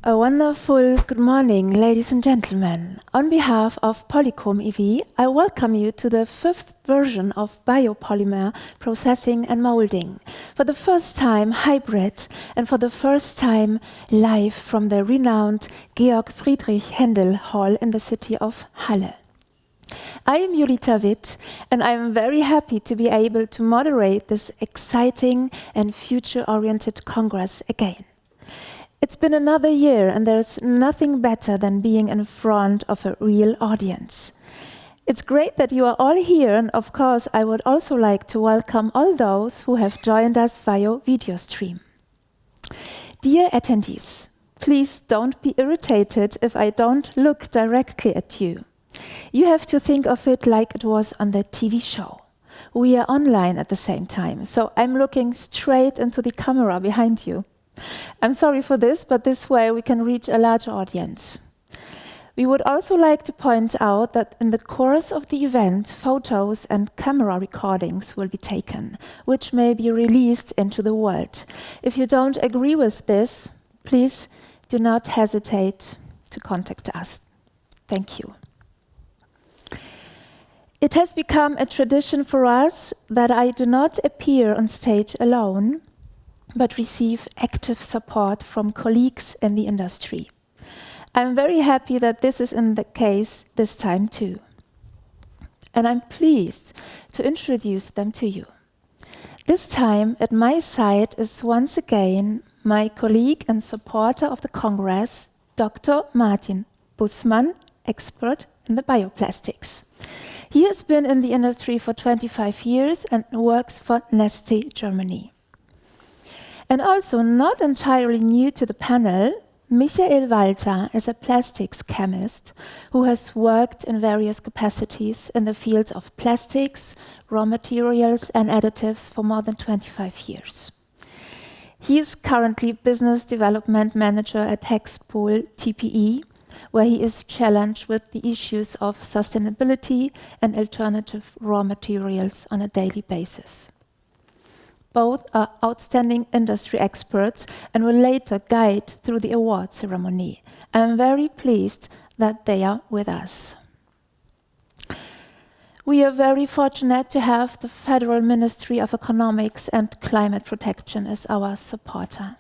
A wonderful good morning, ladies and gentlemen. On behalf of Polychrome EV, I welcome you to the 5th version of Biopolymer processing and molding. For the first time hybrid and for the first time live from the renowned Georg Friedrich Händel Hall in the city of Halle. I am Julita Witt, and I am very happy to be able to moderate this exciting and future-oriented Congress again. It's been another year, and there's nothing better than being in front of a real audience. It's great that you are all here, and of course I would also like to welcome all those who have joined us via video stream. Dear attendees, please don't be irritated if I don't look directly at you. You have to think of it like it was on the TV show. We are online at the same time, so I'm looking straight into the camera behind you. I'm sorry for this, but this way we can reach a larger audience. We would also like to point out that in the course of the event, photos and camera recordings will be taken, which may be released into the world. If you don't agree with this, please do not hesitate to contact us. Thank you. It has become a tradition for us that I do not appear on stage alone, but receive active support from colleagues in the industry. I'm very happy that this is in the case this time too. And I'm pleased to introduce them to you. This time at my side is once again my colleague and supporter of the Congress, Dr. Martin Bussmann, expert in the bioplastics. He has been in the industry for 25 years and works for Neste Germany. And also not entirely new to the panel, Michael Walter is a plastics chemist who has worked in various capacities in the fields of plastics, raw materials and additives for more than 25 years. He is currently Business Development Manager at Hexpol TPE, where he is challenged with the issues of sustainability and alternative raw materials on a daily basis. Both are outstanding industry experts and will later guide through the award ceremony. I am very pleased that they are with us. We are very fortunate to have the Federal Ministry of Economics and Climate Protection as our supporter.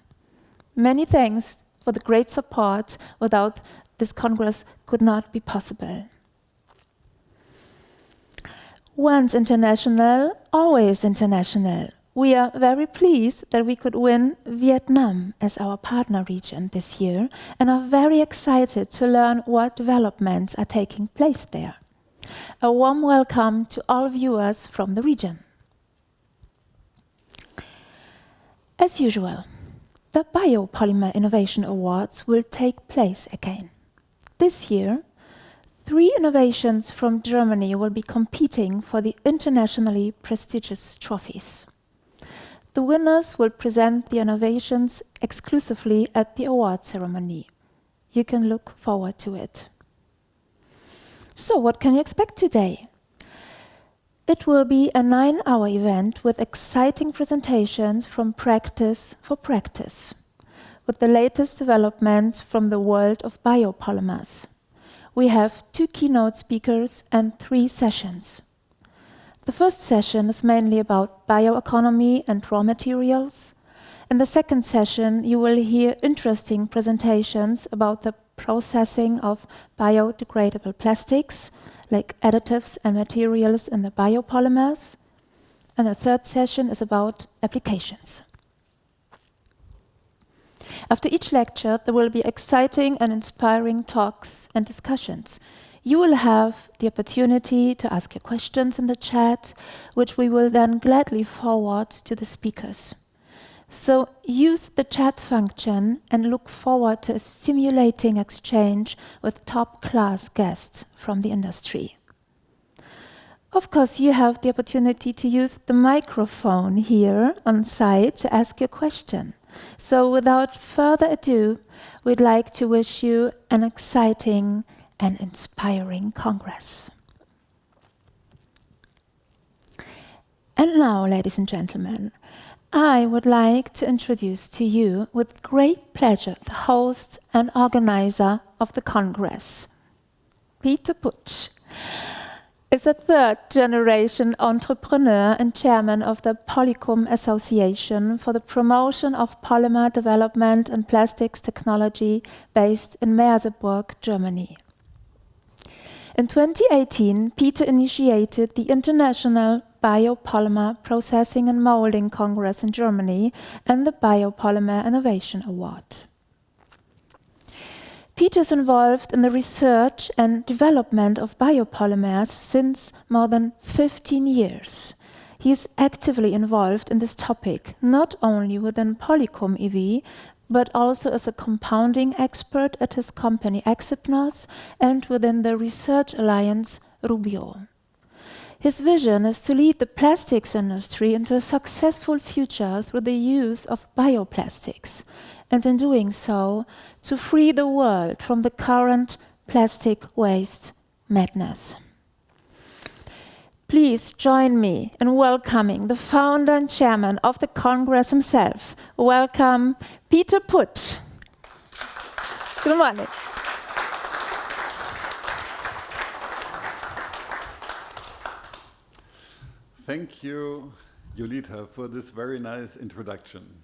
Many thanks for the great support. Without this Congress could not be possible. Once international, always international. We are very pleased that we could win Vietnam as our partner region this year and are very excited to learn what developments are taking place there. A warm welcome to all viewers from the region. As usual, the Biopolymer Innovation Awards will take place again. This year, 3 innovations from Germany will be competing for the internationally prestigious trophies. The winners will present the innovations exclusively at the award ceremony. You can look forward to it. So, what can you expect today? It will be a 9-hour event with exciting presentations from practice for practice, with the latest developments from the world of biopolymers. We have 2 keynote speakers and 3 sessions. The first session is mainly about bioeconomy and raw materials. In the second session, you will hear interesting presentations about the processing of biodegradable plastics, like additives and materials in the biopolymers. And the third session is about applications. After each lecture, there will be exciting and inspiring talks and discussions. You will have the opportunity to ask your questions in the chat, which we will then gladly forward to the speakers. So use the chat function and look forward to a stimulating exchange with top-class guests from the industry. Of course, you have the opportunity to use the microphone here on site to ask your question. So without further ado, we'd like to wish you an exciting and inspiring Congress. And now, ladies and gentlemen, I would like to introduce to you with great pleasure the host and organizer of the Congress. Peter Putsch is a third-generation entrepreneur and chairman of the Polycom Association for the promotion of polymer development and plastics technology based in Merseburg, Germany. In 2018, Peter initiated the International Biopolymer Processing and Molding Congress in Germany and the Biopolymer Innovation Award. Peter is involved in the research and development of biopolymers since more than 15 years. He is actively involved in this topic, not only within Polycom EV, but also as a compounding expert at his company Exipnos and within the research alliance Rubio. His vision is to lead the plastics industry into a successful future through the use of bioplastics, and in doing so, to free the world from the current plastic waste madness. Please join me in welcoming the founder and chairman of the Congress himself. Welcome, Peter Putsch. Good morning. Thank you, Julita, for this very nice introduction.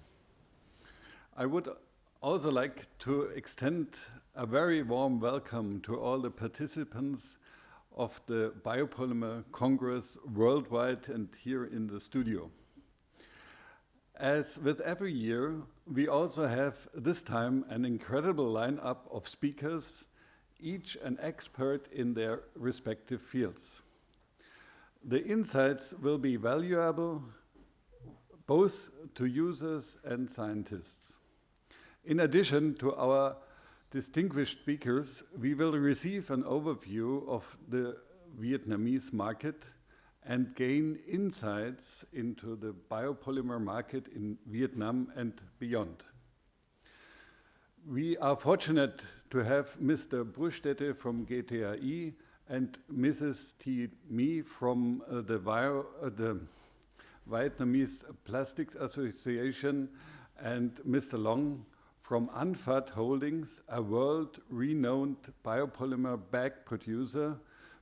I would also like to extend a very warm welcome to all the participants of the Biopolymer Congress worldwide and here in the studio. As with every year, we also have this time an incredible lineup of speakers, each an expert in their respective fields. The insights will be valuable both to users and scientists. In addition to our distinguished speakers, we will receive an overview of the Vietnamese market and gain insights into the biopolymer market in Vietnam and beyond. We are fortunate to have Mr. Brustete from GTAI and Mrs. T. Mi from the Vietnamese Plastics Association and Mr. Long from Anfat Holdings, a world-renowned biopolymer bag producer,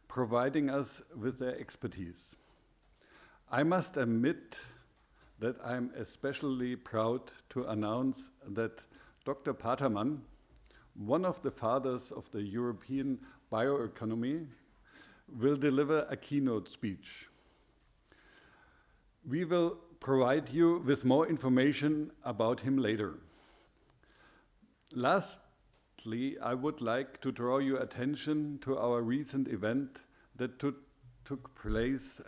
providing us with their expertise. I must admit that I'm especially proud to announce that Dr. Patermann, one of the fathers of the European bioeconomy, will deliver a keynote speech. We will provide you with more information about him later. Lastly, I would like to draw your attention to our recent event that took place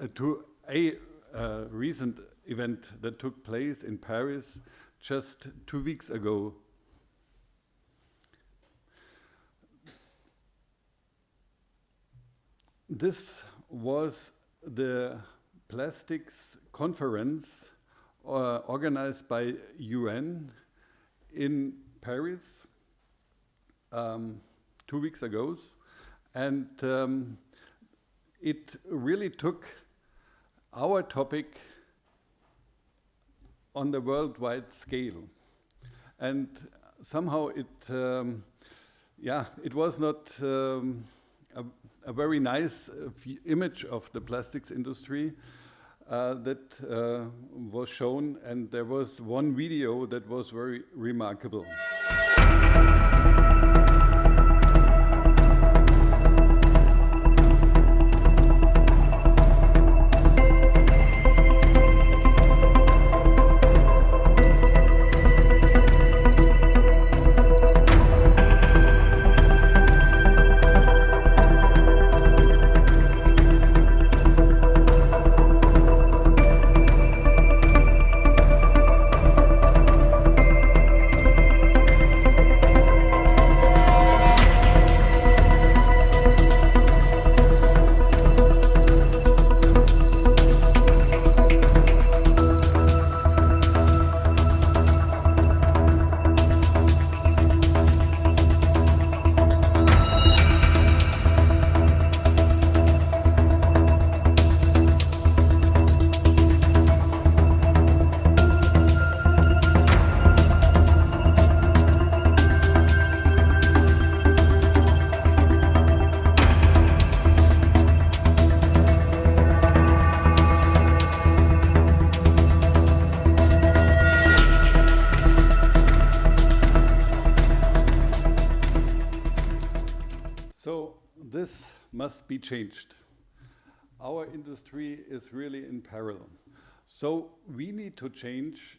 in Paris just 2 weeks ago. This was the plastics conference organized by UN in Paris 2 weeks ago, and it really took our topic on the worldwide scale. And somehow it was not a very nice image of the plastics industry that was shown, and there was one video that was very remarkable. this must be changed. Our industry is really in peril. So we need to change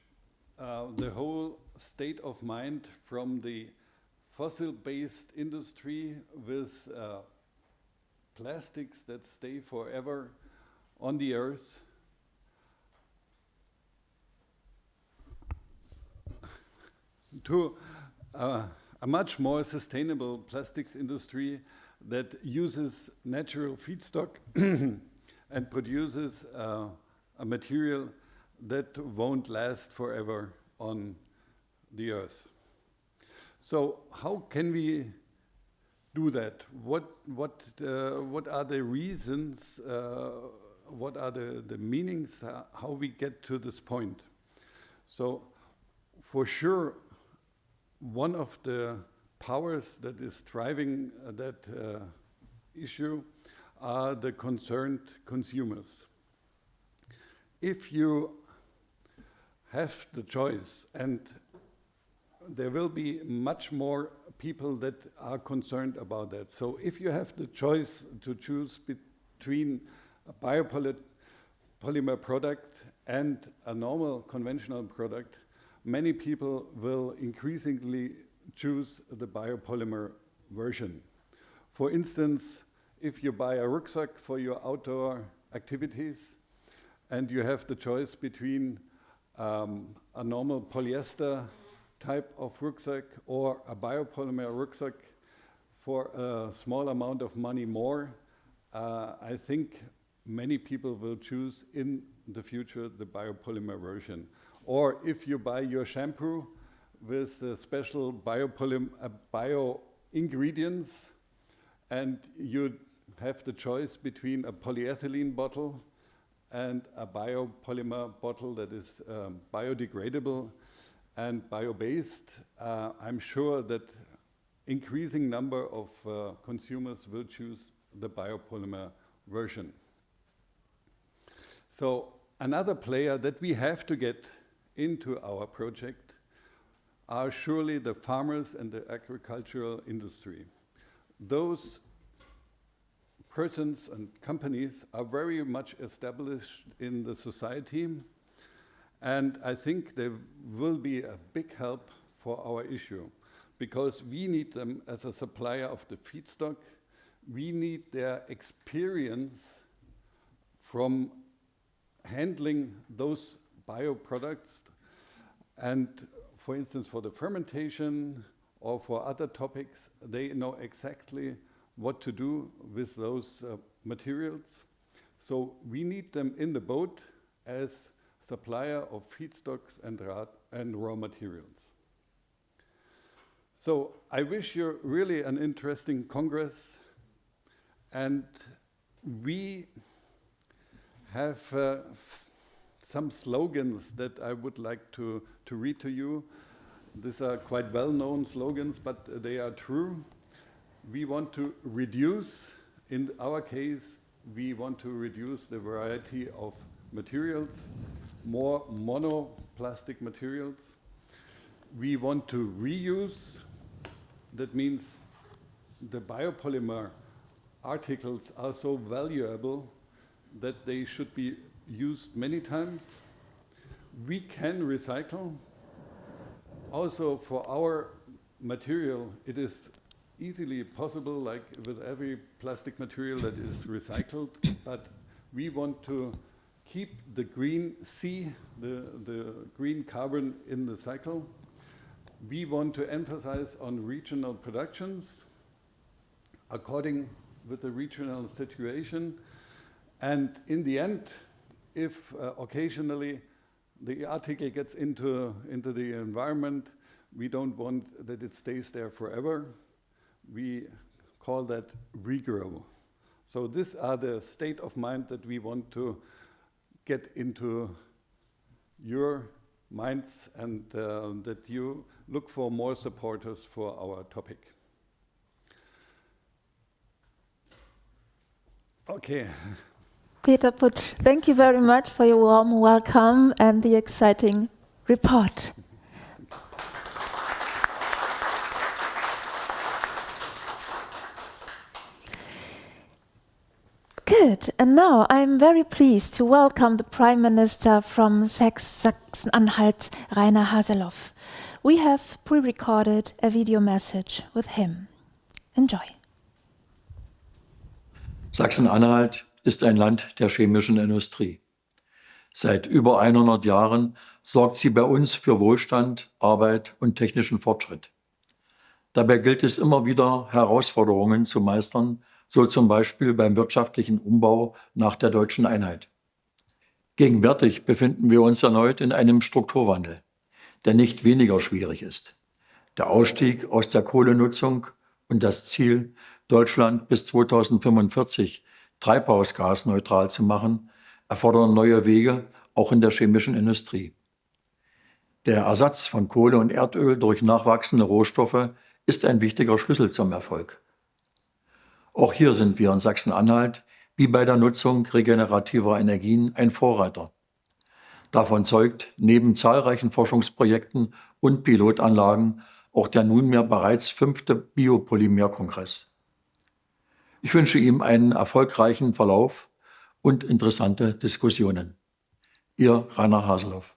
the whole state of mind from the fossil-based industry with plastics that stay forever on the earth to a much more sustainable plastics industry that uses natural feedstock and produces a material that won't last forever on the earth. So how can we do that? What are the reasons, what are the meanings, how we get to this point? So for sure, one of the powers that is driving that issue are the concerned consumers. If you have the choice, and there will be much more people that are concerned about that. So if you have the choice to choose between a biopolymer product and a normal conventional product, many people will increasingly choose the biopolymer version. For instance, if you buy a rucksack for your outdoor activities and you have the choice between a normal polyester type of rucksack or a biopolymer rucksack for a small amount of money more, I think many people will choose in the future the biopolymer version. Or if you buy your shampoo with special bio ingredients and you have the choice between a polyethylene bottle and a biopolymer bottle that is biodegradable and bio-based, I'm sure that increasing number of consumers will choose the biopolymer version. So another player that we have to get into our project are surely the farmers and the agricultural industry. Those persons and companies are very much established in the society, and I think they will be a big help for our issue, because we need them as a supplier of the feedstock. We need their experience from handling those bioproducts, and for instance, for the fermentation or for other topics, they know exactly what to do with those materials. So we need them in the boat as supplier of feedstocks and raw materials. So I wish you really an interesting Congress, and we have some slogans that I would like to read to you. These are quite well-known slogans, but they are true. We want to reduce, in our case, we want to reduce the variety of materials, more monoplastic materials. We want to reuse. That means the biopolymer articles are so valuable that they should be used many times. We can recycle. Also, for our material, it is easily possible, like with every plastic material that is recycled, but we want to keep the green C, the green carbon in the cycle. We want to emphasize on regional productions according with the regional situation. And in the end, if occasionally the article gets into the environment, we don't want that it stays there forever. We call that regrow. So these are the state of mind that we want to get into your minds, and that you look for more supporters for our topic. Okay. Peter Putsch, thank you very much for your warm welcome and the exciting report. Good. And now I'm very pleased to welcome the Prime Minister from Saxony-Anhalt, Rainer Haseloff. We have pre-recorded a video message with him. Enjoy. Sachsen-Anhalt ist ein Land der chemischen Industrie. Seit über 100 Jahren sorgt sie bei uns für Wohlstand, Arbeit und technischen Fortschritt. Dabei gilt es immer wieder, Herausforderungen zu meistern, so zum Beispiel beim wirtschaftlichen Umbau nach der deutschen Einheit. Gegenwärtig befinden wir uns erneut in einem Strukturwandel, der nicht weniger schwierig ist. Der Ausstieg aus der Kohlenutzung und das Ziel, Deutschland bis 2045 treibhausgasneutral zu machen, erfordern neue Wege, auch in der chemischen Industrie. Der Ersatz von Kohle und Erdöl durch nachwachsende Rohstoffe ist ein wichtiger Schlüssel zum Erfolg. Auch hier sind wir in Sachsen-Anhalt, wie bei der Nutzung regenerativer Energien, ein Vorreiter. Davon zeugt neben zahlreichen Forschungsprojekten und Pilotanlagen auch der nunmehr bereits 5. Biopolymer-Kongress. Ich wünsche ihm einen erfolgreichen Verlauf und interessante Diskussionen. Ihr Rainer Haseloff.